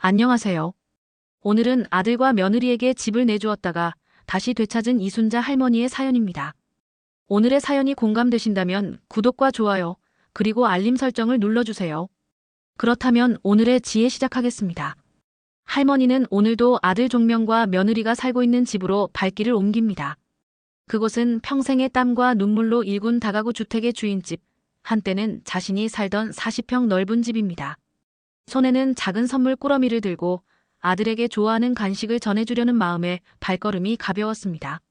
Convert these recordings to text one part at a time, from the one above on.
안녕하세요. 오늘은 아들과 며느리에게 집을 내주었다가 다시 되찾은 이순자 할머니의 사연입니다. 오늘의 사연이 공감되신다면 구독과 좋아요, 그리고 알림 설정을 눌러주세요. 그렇다면 오늘의 지혜 시작하겠습니다. 할머니는 오늘도 아들 종명과 며느리가 살고 있는 집으로 발길을 옮깁니다. 그곳은 평생의 땀과 눈물로 일군 다가구 주택의 주인집, 한때는 자신이 살던 40평 넓은 집입니다. 손에는 작은 선물 꾸러미를 들고 아들에게 좋아하는 간식을 전해주려는 마음에 발걸음이 가벼웠습니다.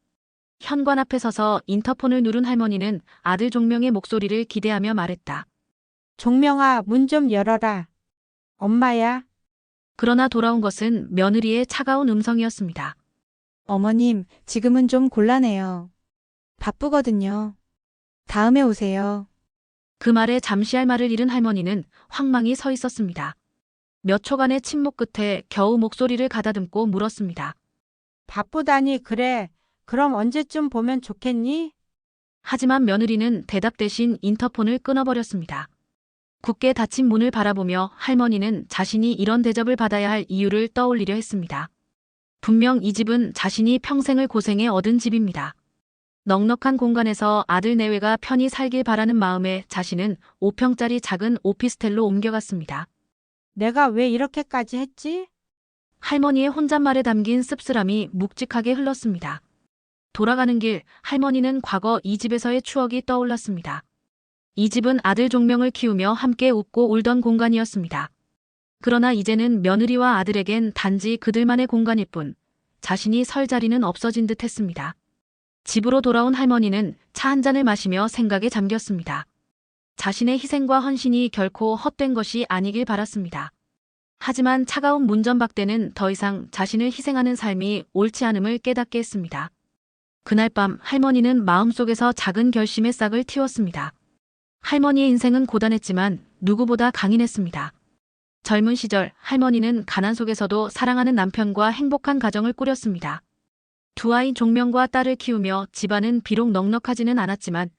현관 앞에 서서 인터폰을 누른 할머니는 아들 종명의 목소리를 기대하며 말했다. 종명아, 문 좀 열어라. 엄마야. 그러나 돌아온 것은 며느리의 차가운 음성이었습니다. 어머님, 지금은 좀 곤란해요. 바쁘거든요. 다음에 오세요. 그 말에 잠시 할 말을 잃은 할머니는 황망히 서 있었습니다. 몇 초간의 침묵 끝에 겨우 목소리를 가다듬고 물었습니다. 바쁘다니 그래. 그럼 언제쯤 보면 좋겠니? 하지만 며느리는 대답 대신 인터폰을 끊어버렸습니다. 굳게 닫힌 문을 바라보며 할머니는 자신이 이런 대접을 받아야 할 이유를 떠올리려 했습니다. 분명 이 집은 자신이 평생을 고생해 얻은 집입니다. 넉넉한 공간에서 아들 내외가 편히 살길 바라는 마음에 자신은 5평짜리 작은 오피스텔로 옮겨갔습니다. 내가 왜 이렇게까지 했지? 할머니의 혼잣말에 담긴 씁쓸함이 묵직하게 흘렀습니다. 돌아가는 길 할머니는 과거 이 집에서의 추억이 떠올랐습니다. 이 집은 아들 종명을 키우며 함께 웃고 울던 공간이었습니다. 그러나 이제는 며느리와 아들에겐 단지 그들만의 공간일 뿐 자신이 설 자리는 없어진 듯 했습니다. 집으로 돌아온 할머니는 차 한 잔을 마시며 생각에 잠겼습니다. 자신의 희생과 헌신이 결코 헛된 것이 아니길 바랐습니다. 하지만 차가운 문전박대는 더 이상 자신을 희생하는 삶이 옳지 않음을 깨닫게 했습니다. 그날 밤 할머니는 마음속에서 작은 결심의 싹을 틔웠습니다. 할머니의 인생은 고단했지만 누구보다 강인했습니다. 젊은 시절 할머니는 가난 속에서도 사랑하는 남편과 행복한 가정을 꾸렸습니다. 두 아이 종명과 딸을 키우며 집안은 비록 넉넉하지는 않았지만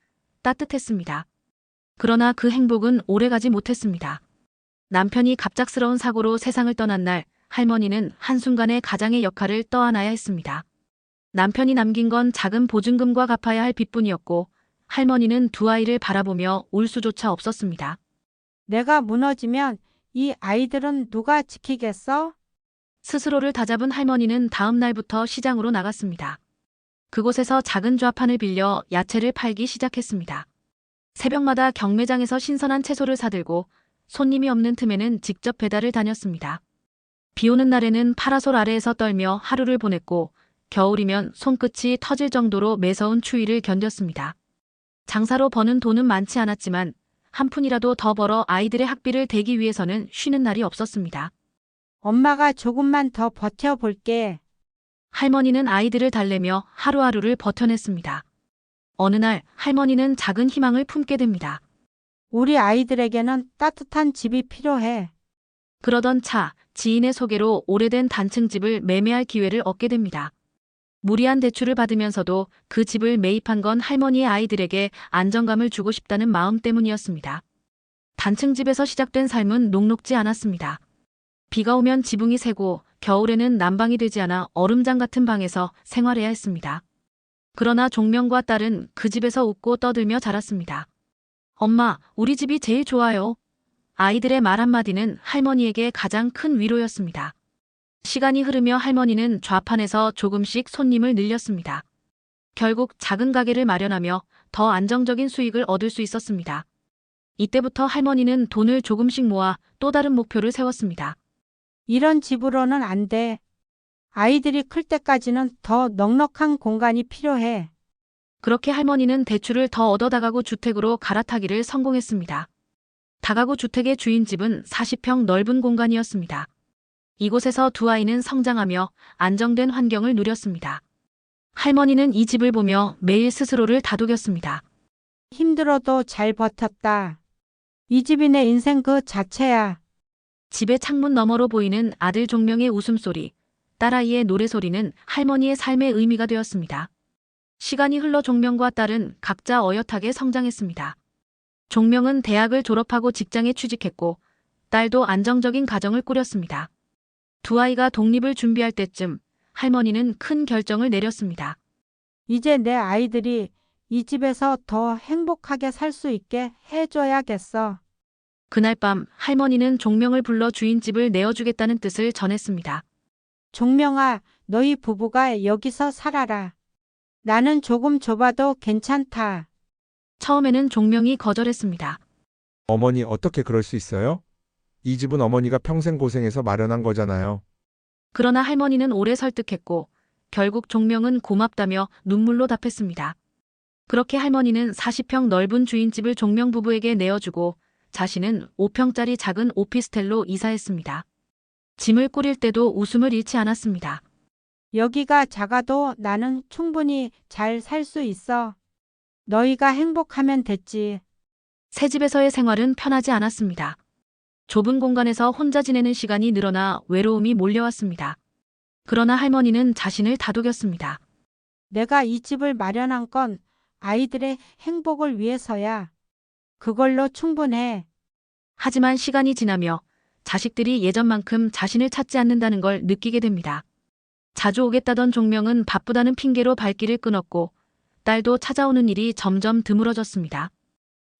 따뜻했습니다. 그러나 그 행복은 오래가지 못했습니다. 남편이 갑작스러운 사고로 세상을 떠난 날 할머니는 한순간에 가장의 역할을 떠안아야 했습니다. 남편이 남긴 건 작은 보증금과 갚아야 할 빚뿐이었고 할머니는 두 아이를 바라보며 울 수조차 없었습니다. 내가 무너지면 이 아이들은 누가 지키겠어? 스스로를 다잡은 할머니는 다음 날부터 시장으로 나갔습니다. 그곳에서 작은 좌판을 빌려 야채를 팔기 시작했습니다. 새벽마다 경매장에서 신선한 채소를 사들고 손님이 없는 틈에는 직접 배달을 다녔습니다. 비 오는 날에는 파라솔 아래에서 떨며 하루를 보냈고 겨울이면 손끝이 터질 정도로 매서운 추위를 견뎠습니다. 장사로 버는 돈은 많지 않았지만 한 푼이라도 더 벌어 아이들의 학비를 대기 위해서는 쉬는 날이 없었습니다. 엄마가 조금만 더 버텨볼게. 할머니는 아이들을 달래며 하루하루를 버텨냈습니다. 어느 날 할머니는 작은 희망을 품게 됩니다. 우리 아이들에게는 따뜻한 집이 필요해. 그러던 차, 지인의 소개로 오래된 단층 집을 매매할 기회를 얻게 됩니다. 무리한 대출을 받으면서도 그 집을 매입한 건 할머니의 아이들에게 안정감을 주고 싶다는 마음 때문이었습니다. 단층 집에서 시작된 삶은 녹록지 않았습니다. 비가 오면 지붕이 새고 겨울에는 난방이 되지 않아 얼음장 같은 방에서 생활해야 했습니다. 그러나 종명과 딸은 그 집에서 웃고 떠들며 자랐습니다. 엄마, 우리 집이 제일 좋아요. 아이들의 말 한마디는 할머니에게 가장 큰 위로였습니다. 시간이 흐르며 할머니는 좌판에서 조금씩 손님을 늘렸습니다. 결국 작은 가게를 마련하며 더 안정적인 수익을 얻을 수 있었습니다. 이때부터 할머니는 돈을 조금씩 모아 또 다른 목표를 세웠습니다. 이런 집으로는 안 돼. 아이들이 클 때까지는 더 넉넉한 공간이 필요해. 그렇게 할머니는 대출을 더 얻어 다가구 주택으로 갈아타기를 성공했습니다. 다가구 주택의 주인 집은 40평 넓은 공간이었습니다. 이곳에서 두 아이는 성장하며 안정된 환경을 누렸습니다. 할머니는 이 집을 보며 매일 스스로를 다독였습니다. 힘들어도 잘 버텼다. 이 집이 내 인생 그 자체야. 집의 창문 너머로 보이는 아들 종명의 웃음소리, 딸아이의 노래소리는 할머니의 삶의 의미가 되었습니다. 시간이 흘러 종명과 딸은 각자 어엿하게 성장했습니다. 종명은 대학을 졸업하고 직장에 취직했고 딸도 안정적인 가정을 꾸렸습니다. 두 아이가 독립을 준비할 때쯤 할머니는 큰 결정을 내렸습니다. 이제 내 아이들이 이 집에서 더 행복하게 살 수 있게 해줘야겠어. 그날 밤 할머니는 종명을 불러 주인집을 내어주겠다는 뜻을 전했습니다. 종명아, 너희 부부가 여기서 살아라. 나는 조금 좁아도 괜찮다. 처음에는 종명이 거절했습니다. 어머니 어떻게 그럴 수 있어요? 이 집은 어머니가 평생 고생해서 마련한 거잖아요. 그러나 할머니는 오래 설득했고 결국 종명은 고맙다며 눈물로 답했습니다. 그렇게 할머니는 40평 넓은 주인집을 종명 부부에게 내어주고 자신은 5평짜리 작은 오피스텔로 이사했습니다. 짐을 꾸릴 때도 웃음을 잃지 않았습니다. 여기가 작아도 나는 충분히 잘 살 수 있어. 너희가 행복하면 됐지. 새 집에서의 생활은 편하지 않았습니다. 좁은 공간에서 혼자 지내는 시간이 늘어나 외로움이 몰려왔습니다. 그러나 할머니는 자신을 다독였습니다. 내가 이 집을 마련한 건 아이들의 행복을 위해서야. 그걸로 충분해. 하지만 시간이 지나며 자식들이 예전만큼 자신을 찾지 않는다는 걸 느끼게 됩니다. 자주 오겠다던 종명은 바쁘다는 핑계로 발길을 끊었고 딸도 찾아오는 일이 점점 드물어졌습니다.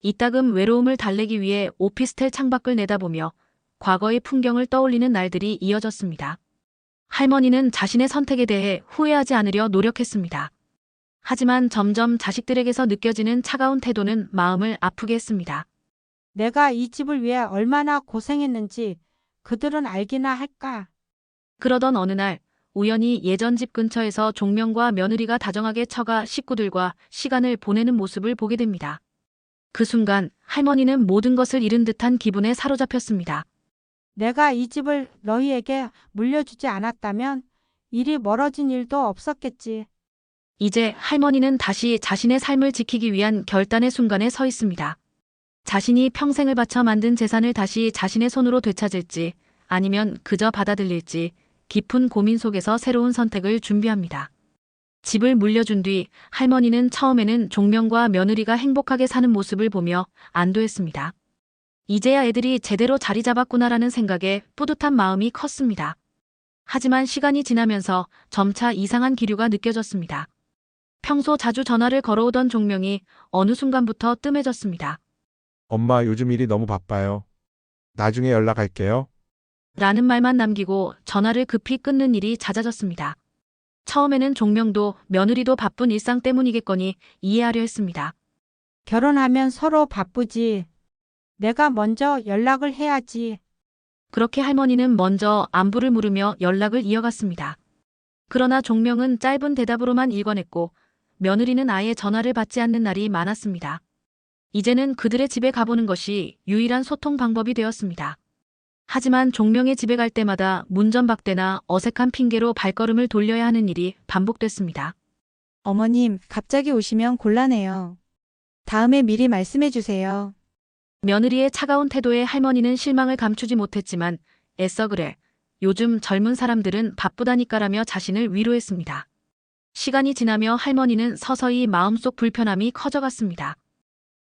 이따금 외로움을 달래기 위해 오피스텔 창밖을 내다보며 과거의 풍경을 떠올리는 날들이 이어졌습니다. 할머니는 자신의 선택에 대해 후회하지 않으려 노력했습니다. 하지만 점점 자식들에게서 느껴지는 차가운 태도는 마음을 아프게 했습니다. 내가 이 집을 위해 얼마나 고생했는지 그들은 알기나 할까? 그러던 어느 날 우연히 예전 집 근처에서 종명과 며느리가 다정하게 처가 식구들과 시간을 보내는 모습을 보게 됩니다. 그 순간 할머니는 모든 것을 잃은 듯한 기분에 사로잡혔습니다. 내가 이 집을 너희에게 물려주지 않았다면 이리 멀어진 일도 없었겠지. 이제 할머니는 다시 자신의 삶을 지키기 위한 결단의 순간에 서 있습니다. 자신이 평생을 바쳐 만든 재산을 다시 자신의 손으로 되찾을지 아니면 그저 받아들일지 깊은 고민 속에서 새로운 선택을 준비합니다. 집을 물려준 뒤 할머니는 처음에는 종명과 며느리가 행복하게 사는 모습을 보며 안도했습니다. 이제야 애들이 제대로 자리 잡았구나라는 생각에 뿌듯한 마음이 컸습니다. 하지만 시간이 지나면서 점차 이상한 기류가 느껴졌습니다. 평소 자주 전화를 걸어오던 종명이 어느 순간부터 뜸해졌습니다. 엄마 요즘 일이 너무 바빠요. 나중에 연락할게요. 라는 말만 남기고 전화를 급히 끊는 일이 잦아졌습니다. 처음에는 종명도 며느리도 바쁜 일상 때문이겠거니 이해하려 했습니다. 결혼하면 서로 바쁘지. 내가 먼저 연락을 해야지. 그렇게 할머니는 먼저 안부를 물으며 연락을 이어갔습니다. 그러나 종명은 짧은 대답으로만 일관했고 며느리는 아예 전화를 받지 않는 날이 많았습니다. 이제는 그들의 집에 가보는 것이 유일한 소통 방법이 되었습니다. 하지만 종명의 집에 갈 때마다 문전박대나 어색한 핑계로 발걸음을 돌려야 하는 일이 반복됐습니다. 어머님, 갑자기 오시면 곤란해요. 다음에 미리 말씀해 주세요. 며느리의 차가운 태도에 할머니는 실망을 감추지 못했지만 애써 그래. 요즘 젊은 사람들은 바쁘다니까라며 자신을 위로했습니다. 시간이 지나며 할머니는 서서히 마음속 불편함이 커져갔습니다.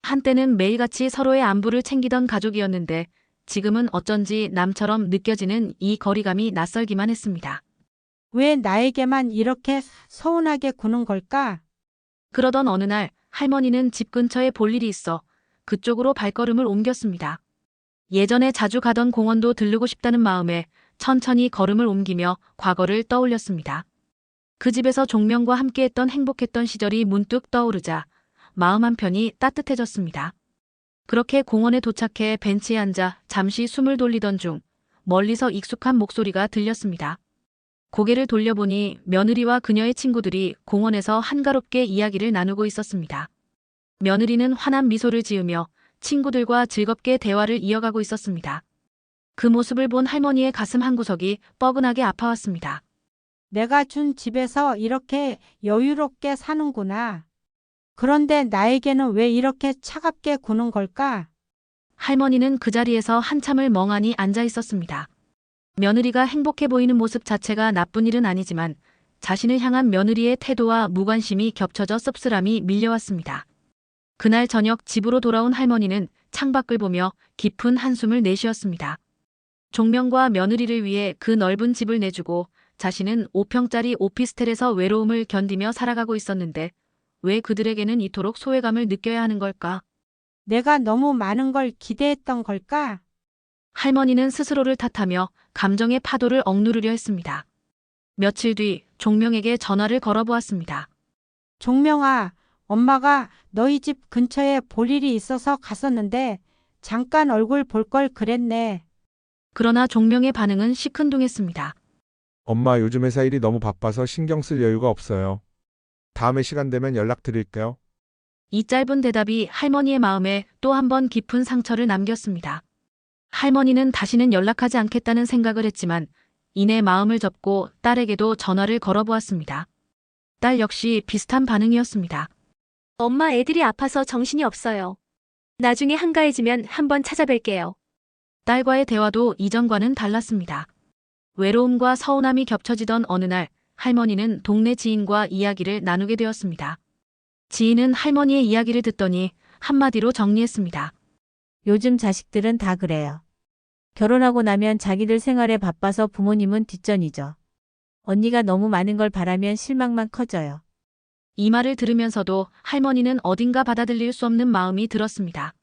한때는 매일같이 서로의 안부를 챙기던 가족이었는데 지금은 어쩐지 남처럼 느껴지는 이 거리감이 낯설기만 했습니다. 왜 나에게만 이렇게 서운하게 구는 걸까? 그러던 어느 날 할머니는 집 근처에 볼 일이 있어 그쪽으로 발걸음을 옮겼습니다. 예전에 자주 가던 공원도 들르고 싶다는 마음에 천천히 걸음을 옮기며 과거를 떠올렸습니다. 그 집에서 종명과 함께했던 행복했던 시절이 문득 떠오르자 마음 한편이 따뜻해졌습니다. 그렇게 공원에 도착해 벤치에 앉아 잠시 숨을 돌리던 중 멀리서 익숙한 목소리가 들렸습니다. 고개를 돌려보니 며느리와 그녀의 친구들이 공원에서 한가롭게 이야기를 나누고 있었습니다. 며느리는 환한 미소를 지으며 친구들과 즐겁게 대화를 이어가고 있었습니다. 그 모습을 본 할머니의 가슴 한구석이 뻐근하게 아파왔습니다. 내가 준 집에서 이렇게 여유롭게 사는구나. 그런데 나에게는 왜 이렇게 차갑게 구는 걸까? 할머니는 그 자리에서 한참을 멍하니 앉아 있었습니다. 며느리가 행복해 보이는 모습 자체가 나쁜 일은 아니지만 자신을 향한 며느리의 태도와 무관심이 겹쳐져 씁쓸함이 밀려왔습니다. 그날 저녁 집으로 돌아온 할머니는 창밖을 보며 깊은 한숨을 내쉬었습니다. 종명과 며느리를 위해 그 넓은 집을 내주고 자신은 5평짜리 오피스텔에서 외로움을 견디며 살아가고 있었는데 왜 그들에게는 이토록 소외감을 느껴야 하는 걸까? 내가 너무 많은 걸 기대했던 걸까? 할머니는 스스로를 탓하며 감정의 파도를 억누르려 했습니다. 며칠 뒤 종명에게 전화를 걸어보았습니다. 종명아, 엄마가 너희 집 근처에 볼 일이 있어서 갔었는데 잠깐 얼굴 볼 걸 그랬네. 그러나 종명의 반응은 시큰둥했습니다. 엄마, 요즘 회사 일이 너무 바빠서 신경 쓸 여유가 없어요. 다음에 시간 되면 연락드릴게요. 이 짧은 대답이 할머니의 마음에 또 한 번 깊은 상처를 남겼습니다. 할머니는 다시는 연락하지 않겠다는 생각을 했지만 이내 마음을 접고 딸에게도 전화를 걸어보았습니다. 딸 역시 비슷한 반응이었습니다. 엄마, 애들이 아파서 정신이 없어요. 나중에 한가해지면 한번 찾아뵐게요. 딸과의 대화도 이전과는 달랐습니다. 외로움과 서운함이 겹쳐지던 어느 날 할머니는 동네 지인과 이야기를 나누게 되었습니다. 지인은 할머니의 이야기를 듣더니 한마디로 정리했습니다. 요즘 자식들은 다 그래요. 결혼하고 나면 자기들 생활에 바빠서 부모님은 뒷전이죠. 언니가 너무 많은 걸 바라면 실망만 커져요. 이 말을 들으면서도 할머니는 어딘가 받아들일 수 없는 마음이 들었습니다.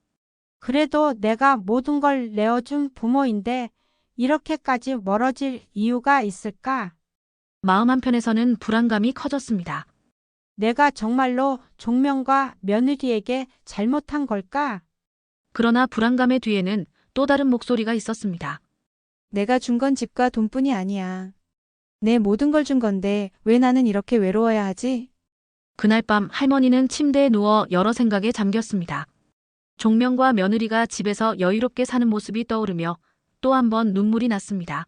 그래도 내가 모든 걸 내어준 부모인데 이렇게까지 멀어질 이유가 있을까? 마음 한편에서는 불안감이 커졌습니다. 내가 정말로 종명과 며느리에게 잘못한 걸까? 그러나 불안감의 뒤에는 또 다른 목소리가 있었습니다. 내가 준 건 집과 돈뿐이 아니야. 내 모든 걸 준 건데 왜 나는 이렇게 외로워야 하지? 그날 밤 할머니는 침대에 누워 여러 생각에 잠겼습니다. 종명과 며느리가 집에서 여유롭게 사는 모습이 떠오르며 또 한 번 눈물이 났습니다.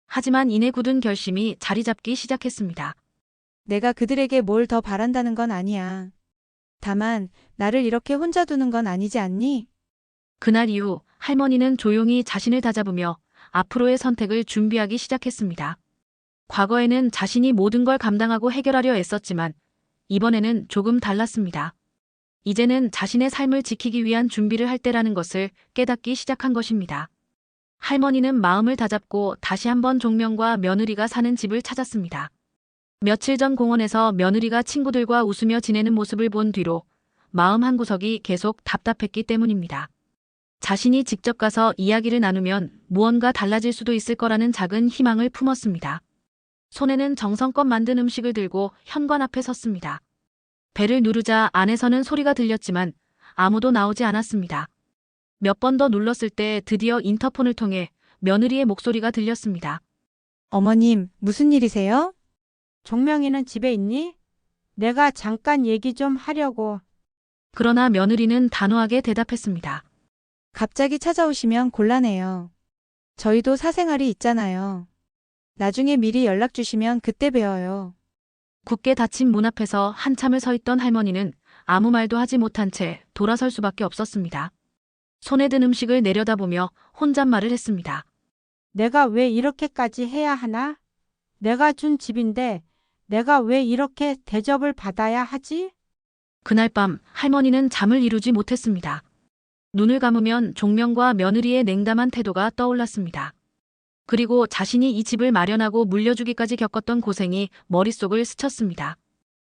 하지만 이내 굳은 결심이 자리 잡기 시작했습니다. 내가 그들에게 뭘 더 바란다는 건 아니야. 다만 나를 이렇게 혼자 두는 건 아니지 않니? 그날 이후 할머니는 조용히 자신을 다잡으며 앞으로의 선택을 준비하기 시작했습니다. 과거에는 자신이 모든 걸 감당하고 해결하려 애썼지만 이번에는 조금 달랐습니다. 이제는 자신의 삶을 지키기 위한 준비를 할 때라는 것을 깨닫기 시작한 것입니다. 할머니는 마음을 다잡고 다시 한번 종명과 며느리가 사는 집을 찾았습니다. 며칠 전 공원에서 며느리가 친구들과 웃으며 지내는 모습을 본 뒤로 마음 한구석이 계속 답답했기 때문입니다. 자신이 직접 가서 이야기를 나누면 무언가 달라질 수도 있을 거라는 작은 희망을 품었습니다. 손에는 정성껏 만든 음식을 들고 현관 앞에 섰습니다. 배를 누르자 안에서는 소리가 들렸지만 아무도 나오지 않았습니다. 몇 번 더 눌렀을 때 드디어 인터폰을 통해 며느리의 목소리가 들렸습니다. 어머님, 무슨 일이세요? 종명이는 집에 있니? 내가 잠깐 얘기 좀 하려고. 그러나 며느리는 단호하게 대답했습니다. 갑자기 찾아오시면 곤란해요. 저희도 사생활이 있잖아요. 나중에 미리 연락 주시면 그때 뵈어요. 굳게 닫힌 문 앞에서 한참을 서 있던 할머니는 아무 말도 하지 못한 채 돌아설 수밖에 없었습니다. 손에 든 음식을 내려다보며 혼잣말을 했습니다. 내가 왜 이렇게까지 해야 하나? 내가 준 집인데 내가 왜 이렇게 대접을 받아야 하지? 그날 밤 할머니는 잠을 이루지 못했습니다. 눈을 감으면 종명과 며느리의 냉담한 태도가 떠올랐습니다. 그리고 자신이 이 집을 마련하고 물려주기까지 겪었던 고생이 머릿속을 스쳤습니다.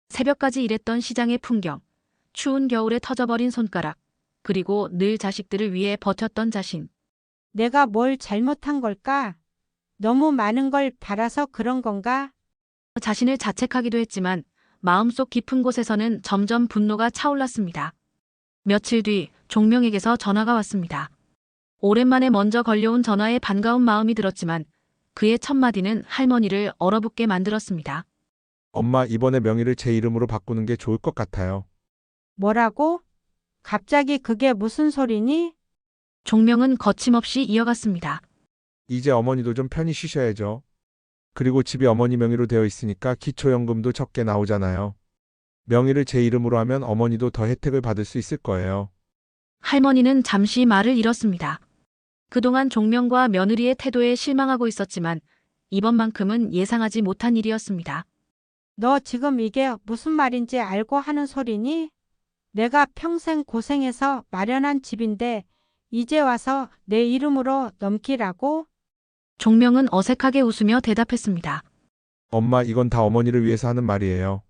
새벽까지 일했던 시장의 풍경, 추운 겨울에 터져버린 손가락, 그리고 늘 자식들을 위해 버텼던 자신. 내가 뭘 잘못한 걸까? 너무 많은 걸 바라서 그런 건가? 자신을 자책하기도 했지만 마음속 깊은 곳에서는 점점 분노가 차올랐습니다. 며칠 뒤 종명에게서 전화가 왔습니다. 오랜만에 먼저 걸려온 전화에 반가운 마음이 들었지만 그의 첫 마디는 할머니를 얼어붙게 만들었습니다. 엄마, 이번에 명의를 제 이름으로 바꾸는 게 좋을 것 같아요. 뭐라고? 갑자기 그게 무슨 소리니? 종명은 거침없이 이어갔습니다. 이제 어머니도 좀 편히 쉬셔야죠. 그리고 집이 어머니 명의로 되어 있으니까 기초연금도 적게 나오잖아요. 명의를 제 이름으로 하면 어머니도 더 혜택을 받을 수 있을 거예요. 할머니는 잠시 말을 잃었습니다. 그동안 종명과 며느리의 태도에 실망하고 있었지만 이번만큼은 예상하지 못한 일이었습니다. 너 지금 이게 무슨 말인지 알고 하는 소리니? 내가 평생 고생해서 마련한 집인데 이제 와서 내 이름으로 넘기라고? 종명은 어색하게 웃으며 대답했습니다. 엄마, 이건 다 어머니를 위해서 하는 말이에요.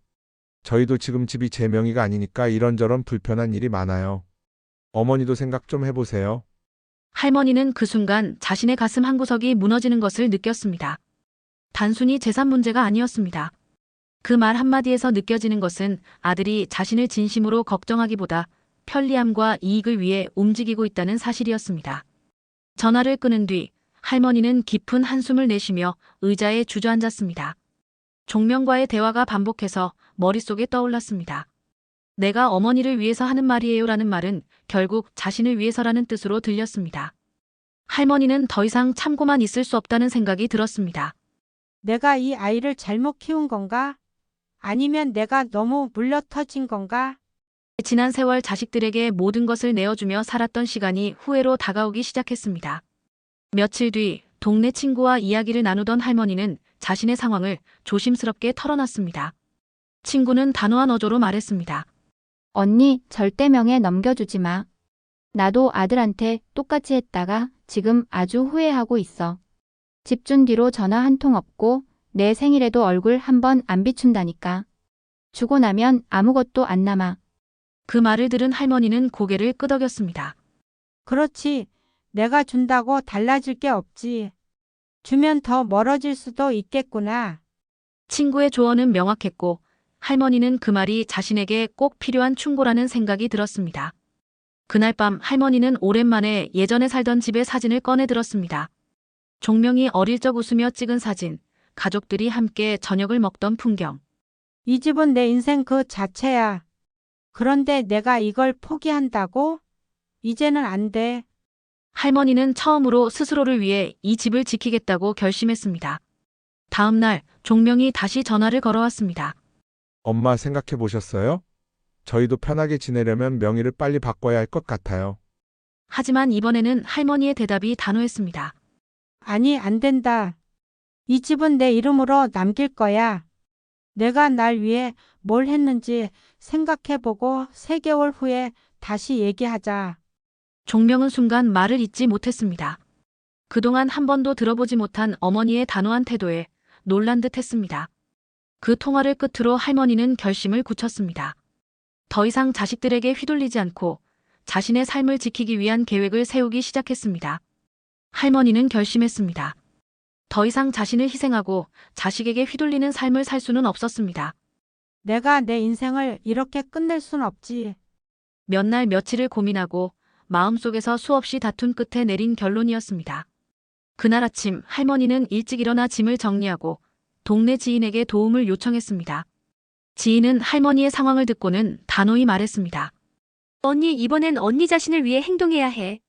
저희도 지금 집이 제 명의가 아니니까 이런저런 불편한 일이 많아요. 어머니도 생각 좀 해보세요. 할머니는 그 순간 자신의 가슴 한구석이 무너지는 것을 느꼈습니다. 단순히 재산 문제가 아니었습니다. 그 말 한마디에서 느껴지는 것은 아들이 자신을 진심으로 걱정하기보다 편리함과 이익을 위해 움직이고 있다는 사실이었습니다. 전화를 끊은 뒤 할머니는 깊은 한숨을 내쉬며 의자에 주저앉았습니다. 종명과의 대화가 반복해서 머릿속에 떠올랐습니다. 내가 어머니를 위해서 하는 말이에요라는 말은 결국 자신을 위해서라는 뜻으로 들렸습니다. 할머니는 더 이상 참고만 있을 수 없다는 생각이 들었습니다. 내가 이 아이를 잘못 키운 건가? 아니면 내가 너무 물려터진 건가? 지난 세월 자식들에게 모든 것을 내어주며 살았던 시간이 후회로 다가오기 시작했습니다. 며칠 뒤 동네 친구와 이야기를 나누던 할머니는 자신의 상황을 조심스럽게 털어놨습니다. 친구는 단호한 어조로 말했습니다. 언니, 절대 명예 넘겨주지 마. 나도 아들한테 똑같이 했다가 지금 아주 후회하고 있어. 집 준 뒤로 전화 한 통 없고 내 생일에도 얼굴 한 번 안 비춘다니까. 주고 나면 아무것도 안 남아. 그 말을 들은 할머니는 고개를 끄덕였습니다. 그렇지. 내가 준다고 달라질 게 없지. 주면 더 멀어질 수도 있겠구나. 친구의 조언은 명확했고 할머니는 그 말이 자신에게 꼭 필요한 충고라는 생각이 들었습니다. 그날 밤 할머니는 오랜만에 예전에 살던 집의 사진을 꺼내 들었습니다. 종명이 어릴 적 웃으며 찍은 사진, 가족들이 함께 저녁을 먹던 풍경. 이 집은 내 인생 그 자체야. 그런데 내가 이걸 포기한다고? 이제는 안 돼. 할머니는 처음으로 스스로를 위해 이 집을 지키겠다고 결심했습니다. 다음 날 종명이 다시 전화를 걸어왔습니다. 엄마, 생각해 보셨어요? 저희도 편하게 지내려면 명의를 빨리 바꿔야 할 것 같아요. 하지만 이번에는 할머니의 대답이 단호했습니다. 아니, 안 된다. 이 집은 내 이름으로 남길 거야. 내가 날 위해 뭘 했는지 생각해보고 3개월 후에 다시 얘기하자. 종명은 순간 말을 잇지 못했습니다. 그동안 한 번도 들어보지 못한 어머니의 단호한 태도에 놀란 듯 했습니다. 그 통화를 끝으로 할머니는 결심을 굳혔습니다. 더 이상 자식들에게 휘둘리지 않고 자신의 삶을 지키기 위한 계획을 세우기 시작했습니다. 할머니는 결심했습니다. 더 이상 자신을 희생하고 자식에게 휘둘리는 삶을 살 수는 없었습니다. 내가 내 인생을 이렇게 끝낼 순 없지. 몇 날 며칠을 고민하고 마음속에서 수없이 다툰 끝에 내린 결론이었습니다. 그날 아침 할머니는 일찍 일어나 짐을 정리하고 동네 지인에게 도움을 요청했습니다. 지인은 할머니의 상황을 듣고는 단호히 말했습니다. 언니, 이번엔 언니 자신을 위해 행동해야 해.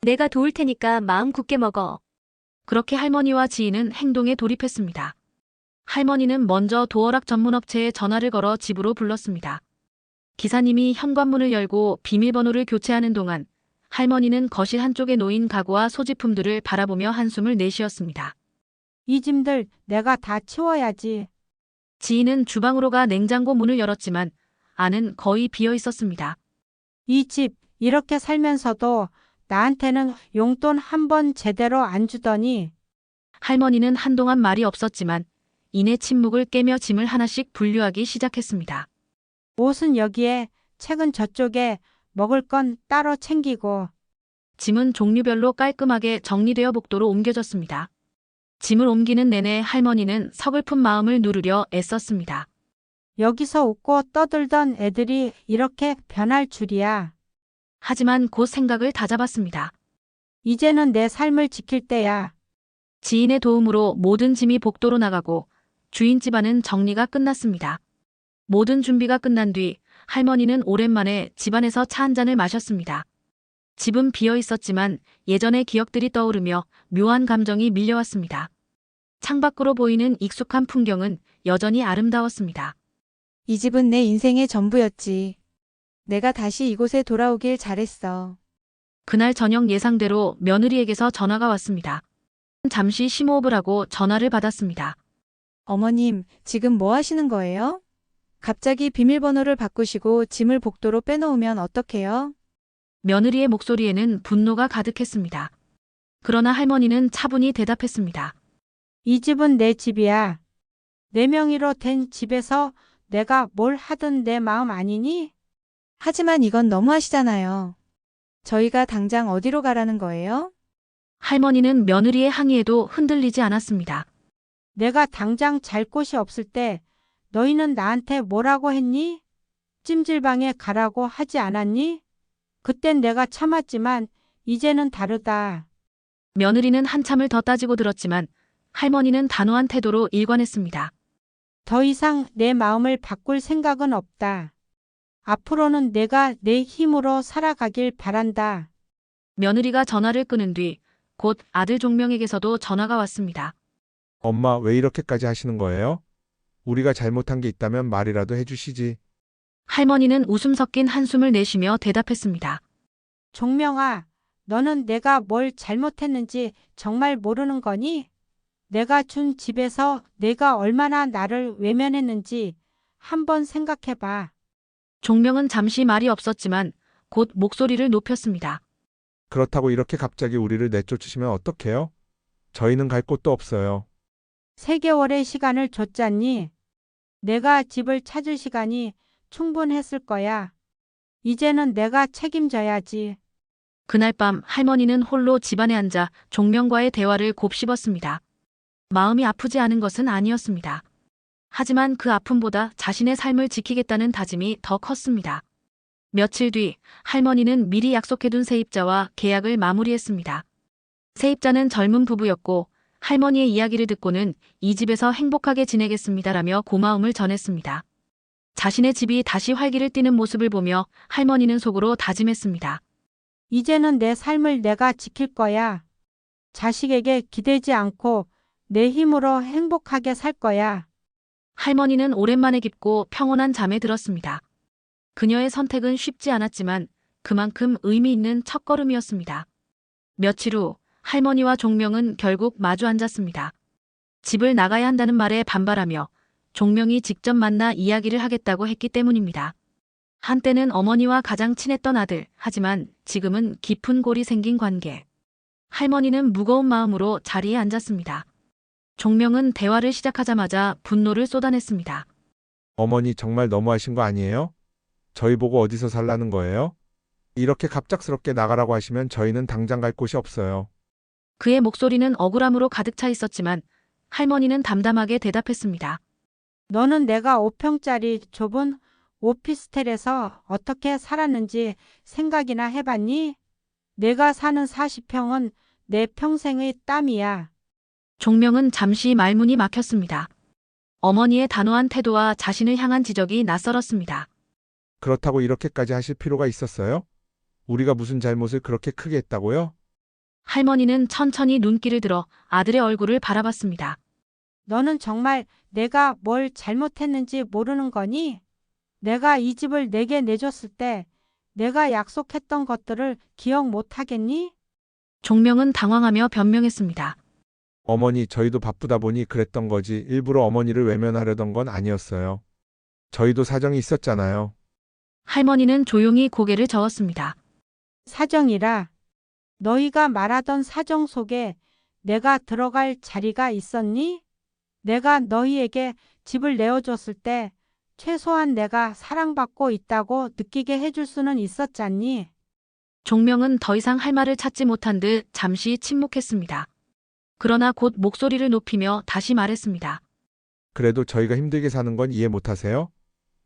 내가 도울 테니까 마음 굳게 먹어. 그렇게 할머니와 지인은 행동에 돌입했습니다. 할머니는 먼저 도어락 전문업체에 전화를 걸어 집으로 불렀습니다. 기사님이 현관문을 열고 비밀번호를 교체하는 동안 할머니는 거실 한쪽에 놓인 가구와 소지품들을 바라보며 한숨을 내쉬었습니다. 이 짐들 내가 다 치워야지. 지인은 주방으로 가 냉장고 문을 열었지만 안은 거의 비어 있었습니다. 이 집 이렇게 살면서도 나한테는 용돈 한 번 제대로 안 주더니. 할머니는 한동안 말이 없었지만 이내 침묵을 깨며 짐을 하나씩 분류하기 시작했습니다. 옷은 여기에, 책은 저쪽에, 먹을 건 따로 챙기고. 짐은 종류별로 깔끔하게 정리되어 복도로 옮겨졌습니다. 짐을 옮기는 내내 할머니는 서글픈 마음을 누르려 애썼습니다. 여기서 웃고 떠들던 애들이 이렇게 변할 줄이야. 하지만 곧 생각을 다잡았습니다. 이제는 내 삶을 지킬 때야. 지인의 도움으로 모든 짐이 복도로 나가고 주인 집안은 정리가 끝났습니다. 모든 준비가 끝난 뒤 할머니는 오랜만에 집안에서 차 한 잔을 마셨습니다. 집은 비어 있었지만 예전의 기억들이 떠오르며 묘한 감정이 밀려왔습니다. 창밖으로 보이는 익숙한 풍경은 여전히 아름다웠습니다. 이 집은 내 인생의 전부였지. 내가 다시 이곳에 돌아오길 잘했어. 그날 저녁 예상대로 며느리에게서 전화가 왔습니다. 잠시 심호흡을 하고 전화를 받았습니다. 어머님, 지금 뭐 하시는 거예요? 갑자기 비밀번호를 바꾸시고 짐을 복도로 빼놓으면 어떡해요? 며느리의 목소리에는 분노가 가득했습니다. 그러나 할머니는 차분히 대답했습니다. 이 집은 내 집이야. 내 명의로 된 집에서 내가 뭘 하든 내 마음 아니니? 하지만 이건 너무하시잖아요. 저희가 당장 어디로 가라는 거예요? 할머니는 며느리의 항의에도 흔들리지 않았습니다. 내가 당장 잘 곳이 없을 때 너희는 나한테 뭐라고 했니? 찜질방에 가라고 하지 않았니? 그땐 내가 참았지만 이제는 다르다. 며느리는 한참을 더 따지고 들었지만 할머니는 단호한 태도로 일관했습니다. 더 이상 내 마음을 바꿀 생각은 없다. 앞으로는 내가 내 힘으로 살아가길 바란다. 며느리가 전화를 끊은 뒤 곧 아들 종명에게서도 전화가 왔습니다. 엄마, 왜 이렇게까지 하시는 거예요? 우리가 잘못한 게 있다면 말이라도 해주시지. 할머니는 웃음 섞인 한숨을 내쉬며 대답했습니다. 종명아, 너는 내가 뭘 잘못했는지 정말 모르는 거니? 내가 준 집에서 내가 얼마나 나를 외면했는지 한번 생각해봐. 종명은 잠시 말이 없었지만 곧 목소리를 높였습니다. 그렇다고 이렇게 갑자기 우리를 내쫓으시면 어떡해요? 저희는 갈 곳도 없어요. 3개월의 시간을 줬잖니? 내가 집을 찾을 시간이 충분했을 거야. 이제는 내가 책임져야지. 그날 밤 할머니는 홀로 집안에 앉아 종명과의 대화를 곱씹었습니다. 마음이 아프지 않은 것은 아니었습니다. 하지만 그 아픔보다 자신의 삶을 지키겠다는 다짐이 더 컸습니다. 며칠 뒤 할머니는 미리 약속해둔 세입자와 계약을 마무리했습니다. 세입자는 젊은 부부였고 할머니의 이야기를 듣고는 이 집에서 행복하게 지내겠습니다라며 고마움을 전했습니다. 자신의 집이 다시 활기를 띠는 모습을 보며 할머니는 속으로 다짐했습니다. 이제는 내 삶을 내가 지킬 거야. 자식에게 기대지 않고 내 힘으로 행복하게 살 거야. 할머니는 오랜만에 깊고 평온한 잠에 들었습니다. 그녀의 선택은 쉽지 않았지만 그만큼 의미 있는 첫걸음이었습니다. 며칠 후 할머니와 종명은 결국 마주 앉았습니다. 집을 나가야 한다는 말에 반발하며 종명이 직접 만나 이야기를 하겠다고 했기 때문입니다. 한때는 어머니와 가장 친했던 아들, 하지만 지금은 깊은 골이 생긴 관계. 할머니는 무거운 마음으로 자리에 앉았습니다. 종명은 대화를 시작하자마자 분노를 쏟아냈습니다. 어머니, 정말 너무하신 거 아니에요? 저희 보고 어디서 살라는 거예요? 이렇게 갑작스럽게 나가라고 하시면 저희는 당장 갈 곳이 없어요. 그의 목소리는 억울함으로 가득 차 있었지만 할머니는 담담하게 대답했습니다. 너는 내가 5평짜리 좁은 오피스텔에서 어떻게 살았는지 생각이나 해봤니? 내가 사는 40평은 내 평생의 땀이야. 종명은 잠시 말문이 막혔습니다. 어머니의 단호한 태도와 자신을 향한 지적이 낯설었습니다. 그렇다고 이렇게까지 하실 필요가 있었어요? 우리가 무슨 잘못을 그렇게 크게 했다고요? 할머니는 천천히 눈길을 들어 아들의 얼굴을 바라봤습니다. 너는 정말 내가 뭘 잘못했는지 모르는 거니? 내가 이 집을 내게 내줬을 때 내가 약속했던 것들을 기억 못 하겠니? 종명은 당황하며 변명했습니다. 어머니, 저희도 바쁘다 보니 그랬던 거지 일부러 어머니를 외면하려던 건 아니었어요. 저희도 사정이 있었잖아요. 할머니는 조용히 고개를 저었습니다. 사정이라. 너희가 말하던 사정 속에 내가 들어갈 자리가 있었니? 내가 너희에게 집을 내어줬을 때 최소한 내가 사랑받고 있다고 느끼게 해줄 수는 있었잖니. 종명은 더 이상 할 말을 찾지 못한 듯 잠시 침묵했습니다. 그러나 곧 목소리를 높이며 다시 말했습니다. 그래도 저희가 힘들게 사는 건 이해 못하세요?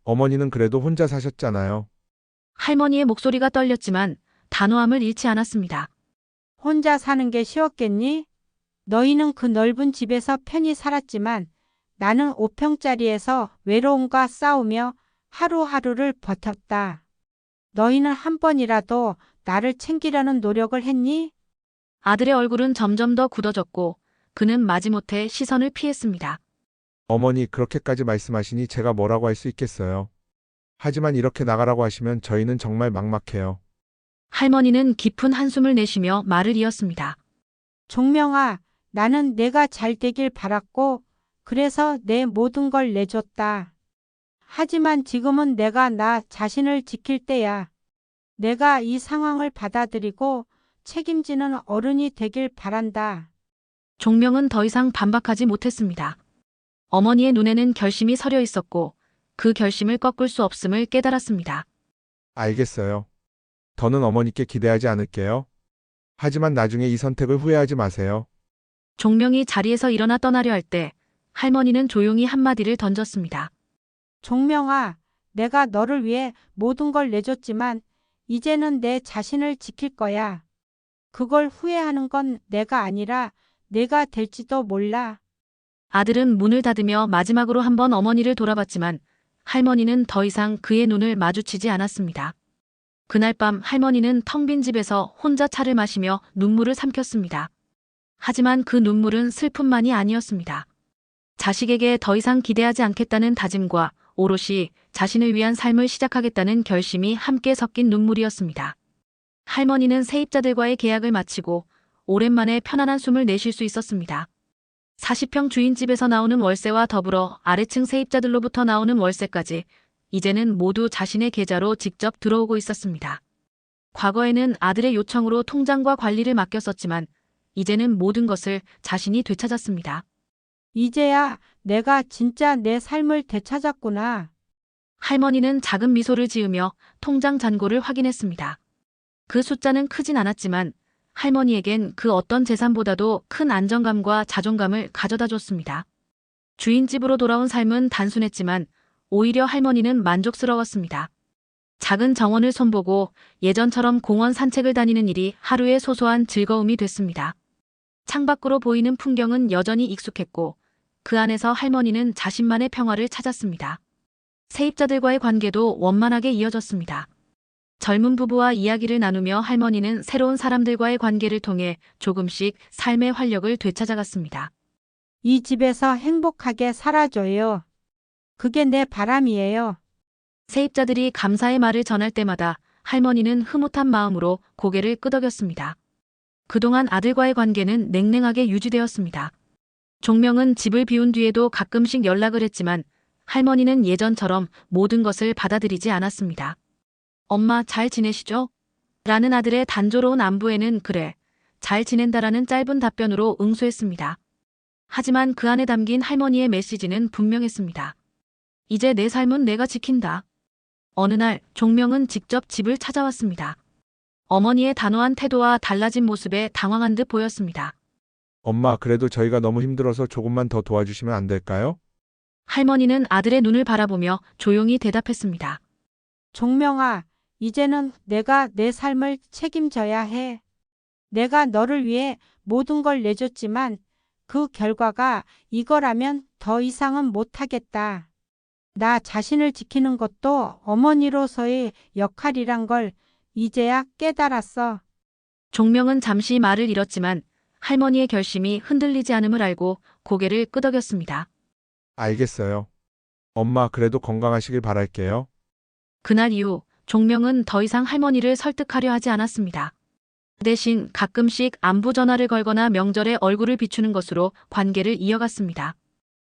어머니는 그래도 혼자 사셨잖아요. 할머니의 목소리가 떨렸지만 단호함을 잃지 않았습니다. 혼자 사는 게 쉬웠겠니? 너희는 그 넓은 집에서 편히 살았지만 나는 5평짜리에서 외로움과 싸우며 하루하루를 버텼다. 너희는 한 번이라도 나를 챙기려는 노력을 했니? 아들의 얼굴은 점점 더 굳어졌고 그는 마지못해 시선을 피했습니다. 어머니, 그렇게까지 말씀하시니 제가 뭐라고 할 수 있겠어요. 하지만 이렇게 나가라고 하시면 저희는 정말 막막해요. 할머니는 깊은 한숨을 내쉬며 말을 이었습니다. 종명아, 나는 내가 잘 되길 바랐고 그래서 내 모든 걸 내줬다. 하지만 지금은 내가 나 자신을 지킬 때야. 내가 이 상황을 받아들이고 책임지는 어른이 되길 바란다. 종명은 더 이상 반박하지 못했습니다. 어머니의 눈에는 결심이 서려 있었고 그 결심을 꺾을 수 없음을 깨달았습니다. 알겠어요. 더는 어머니께 기대하지 않을게요. 하지만 나중에 이 선택을 후회하지 마세요. 종명이 자리에서 일어나 떠나려 할 때 할머니는 조용히 한마디를 던졌습니다. 종명아, 내가 너를 위해 모든 걸 내줬지만 이제는 내 자신을 지킬 거야. 그걸 후회하는 건 내가 아니라 내가 될지도 몰라. 아들은 문을 닫으며 마지막으로 한번 어머니를 돌아봤지만 할머니는 더 이상 그의 눈을 마주치지 않았습니다. 그날 밤 할머니는 텅 빈 집에서 혼자 차를 마시며 눈물을 삼켰습니다. 하지만 그 눈물은 슬픔만이 아니었습니다. 자식에게 더 이상 기대하지 않겠다는 다짐과 오롯이 자신을 위한 삶을 시작하겠다는 결심이 함께 섞인 눈물이었습니다. 할머니는 세입자들과의 계약을 마치고 오랜만에 편안한 숨을 내쉴 수 있었습니다. 40평 주인집에서 나오는 월세와 더불어 아래층 세입자들로부터 나오는 월세까지 이제는 모두 자신의 계좌로 직접 들어오고 있었습니다. 과거에는 아들의 요청으로 통장과 관리를 맡겼었지만 이제는 모든 것을 자신이 되찾았습니다. 이제야 내가 진짜 내 삶을 되찾았구나. 할머니는 작은 미소를 지으며 통장 잔고를 확인했습니다. 그 숫자는 크진 않았지만 할머니에겐 그 어떤 재산보다도 큰 안정감과 자존감을 가져다 줬습니다. 주인집으로 돌아온 삶은 단순했지만 오히려 할머니는 만족스러웠습니다. 작은 정원을 손보고 예전처럼 공원 산책을 다니는 일이 하루의 소소한 즐거움이 됐습니다. 창밖으로 보이는 풍경은 여전히 익숙했고 그 안에서 할머니는 자신만의 평화를 찾았습니다. 세입자들과의 관계도 원만하게 이어졌습니다. 젊은 부부와 이야기를 나누며 할머니는 새로운 사람들과의 관계를 통해 조금씩 삶의 활력을 되찾아갔습니다. 이 집에서 행복하게 살아줘요. 그게 내 바람이에요. 세입자들이 감사의 말을 전할 때마다 할머니는 흐뭇한 마음으로 고개를 끄덕였습니다. 그동안 아들과의 관계는 냉랭하게 유지되었습니다. 종명은 집을 비운 뒤에도 가끔씩 연락을 했지만 할머니는 예전처럼 모든 것을 받아들이지 않았습니다. 엄마 잘 지내시죠? 라는 아들의 단조로운 안부에는 그래, 잘 지낸다라는 짧은 답변으로 응수했습니다. 하지만 그 안에 담긴 할머니의 메시지는 분명했습니다. 이제 내 삶은 내가 지킨다. 어느 날 종명은 직접 집을 찾아왔습니다. 어머니의 단호한 태도와 달라진 모습에 당황한 듯 보였습니다. 엄마, 그래도 저희가 너무 힘들어서 조금만 더 도와주시면 안 될까요? 할머니는 아들의 눈을 바라보며 조용히 대답했습니다. 종명아, 이제는 내가 내 삶을 책임져야 해. 내가 너를 위해 모든 걸 내줬지만 그 결과가 이거라면 더 이상은 못하겠다. 나 자신을 지키는 것도 어머니로서의 역할이란 걸 이제야 깨달았어. 종명은 잠시 말을 잃었지만 할머니의 결심이 흔들리지 않음을 알고 고개를 끄덕였습니다. 알겠어요. 엄마, 그래도 건강하시길 바랄게요. 그날 이후 종명은 더 이상 할머니를 설득하려 하지 않았습니다. 대신 가끔씩 안부 전화를 걸거나 명절에 얼굴을 비추는 것으로 관계를 이어갔습니다.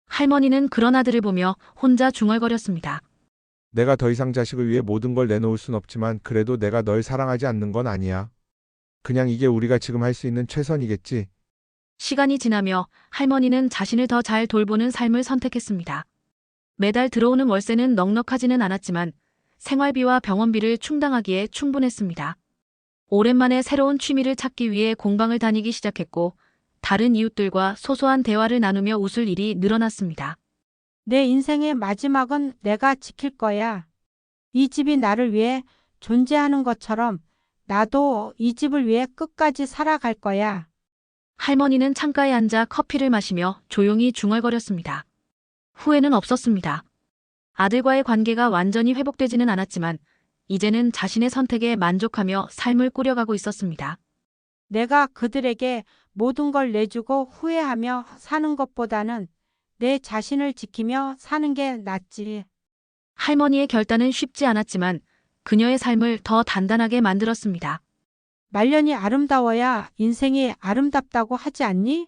할머니는 그런 아들을 보며 혼자 중얼거렸습니다. 내가 더 이상 자식을 위해 모든 걸 내놓을 순 없지만 그래도 내가 널 사랑하지 않는 건 아니야. 그냥 이게 우리가 지금 할 수 있는 최선이겠지. 시간이 지나며 할머니는 자신을 더 잘 돌보는 삶을 선택했습니다. 매달 들어오는 월세는 넉넉하지는 않았지만 생활비와 병원비를 충당하기에 충분했습니다. 오랜만에 새로운 취미를 찾기 위해 공방을 다니기 시작했고 다른 이웃들과 소소한 대화를 나누며 웃을 일이 늘어났습니다. 내 인생의 마지막은 내가 지킬 거야. 이 집이 나를 위해 존재하는 것처럼 나도 이 집을 위해 끝까지 살아갈 거야. 할머니는 창가에 앉아 커피를 마시며 조용히 중얼거렸습니다. 후회는 없었습니다. 아들과의 관계가 완전히 회복되지는 않았지만 이제는 자신의 선택에 만족하며 삶을 꾸려가고 있었습니다. 내가 그들에게 모든 걸 내주고 후회하며 사는 것보다는 내 자신을 지키며 사는 게 낫지. 할머니의 결단은 쉽지 않았지만 그녀의 삶을 더 단단하게 만들었습니다. 말년이 아름다워야 인생이 아름답다고 하지 않니?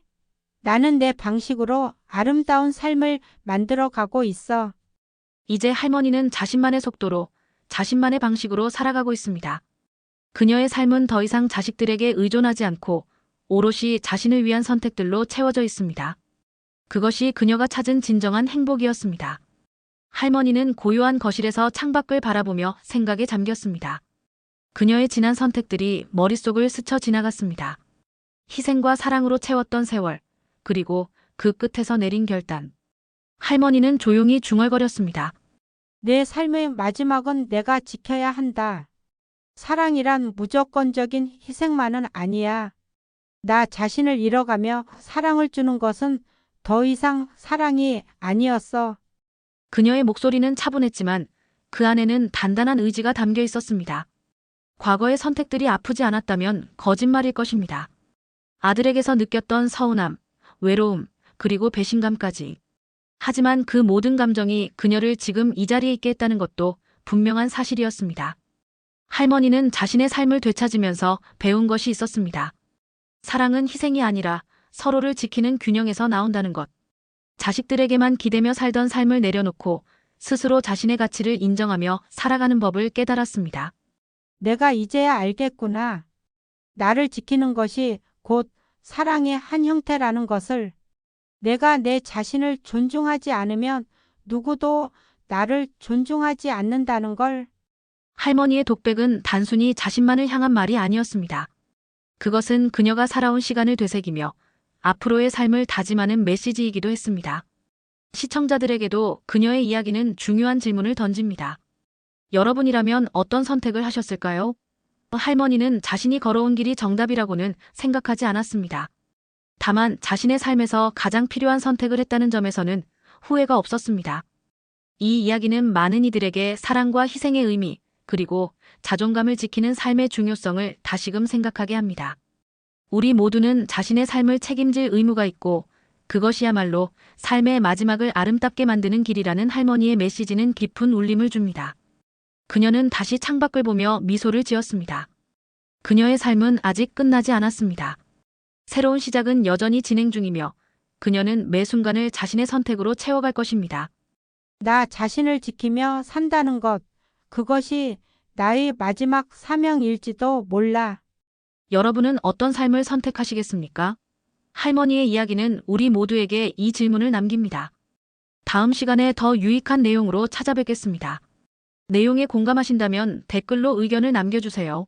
나는 내 방식으로 아름다운 삶을 만들어가고 있어. 이제 할머니는 자신만의 속도로, 자신만의 방식으로 살아가고 있습니다. 그녀의 삶은 더 이상 자식들에게 의존하지 않고 오롯이 자신을 위한 선택들로 채워져 있습니다. 그것이 그녀가 찾은 진정한 행복이었습니다. 할머니는 고요한 거실에서 창밖을 바라보며 생각에 잠겼습니다. 그녀의 지난 선택들이 머릿속을 스쳐 지나갔습니다. 희생과 사랑으로 채웠던 세월, 그리고 그 끝에서 내린 결단. 할머니는 조용히 중얼거렸습니다. 내 삶의 마지막은 내가 지켜야 한다. 사랑이란 무조건적인 희생만은 아니야. 나 자신을 잃어가며 사랑을 주는 것은 더 이상 사랑이 아니었어. 그녀의 목소리는 차분했지만 그 안에는 단단한 의지가 담겨 있었습니다. 과거의 선택들이 아프지 않았다면 거짓말일 것입니다. 아들에게서 느꼈던 서운함, 외로움, 그리고 배신감까지. 하지만 그 모든 감정이 그녀를 지금 이 자리에 있게 했다는 것도 분명한 사실이었습니다. 할머니는 자신의 삶을 되찾으면서 배운 것이 있었습니다. 사랑은 희생이 아니라 서로를 지키는 균형에서 나온다는 것. 자식들에게만 기대며 살던 삶을 내려놓고 스스로 자신의 가치를 인정하며 살아가는 법을 깨달았습니다. 내가 이제야 알겠구나. 나를 지키는 것이 곧 사랑의 한 형태라는 것을. 내가 내 자신을 존중하지 않으면 누구도 나를 존중하지 않는다는 걸. 할머니의 독백은 단순히 자신만을 향한 말이 아니었습니다. 그것은 그녀가 살아온 시간을 되새기며 앞으로의 삶을 다짐하는 메시지이기도 했습니다. 시청자들에게도 그녀의 이야기는 중요한 질문을 던집니다. 여러분이라면 어떤 선택을 하셨을까요? 할머니는 자신이 걸어온 길이 정답이라고는 생각하지 않았습니다. 다만 자신의 삶에서 가장 필요한 선택을 했다는 점에서는 후회가 없었습니다. 이 이야기는 많은 이들에게 사랑과 희생의 의미, 그리고 자존감을 지키는 삶의 중요성을 다시금 생각하게 합니다. 우리 모두는 자신의 삶을 책임질 의무가 있고 그것이야말로 삶의 마지막을 아름답게 만드는 길이라는 할머니의 메시지는 깊은 울림을 줍니다. 그녀는 다시 창밖을 보며 미소를 지었습니다. 그녀의 삶은 아직 끝나지 않았습니다. 새로운 시작은 여전히 진행 중이며 그녀는 매 순간을 자신의 선택으로 채워갈 것입니다. 나 자신을 지키며 산다는 것. 그것이 나의 마지막 사명일지도 몰라. 여러분은 어떤 삶을 선택하시겠습니까? 할머니의 이야기는 우리 모두에게 이 질문을 남깁니다. 다음 시간에 더 유익한 내용으로 찾아뵙겠습니다. 내용에 공감하신다면 댓글로 의견을 남겨주세요.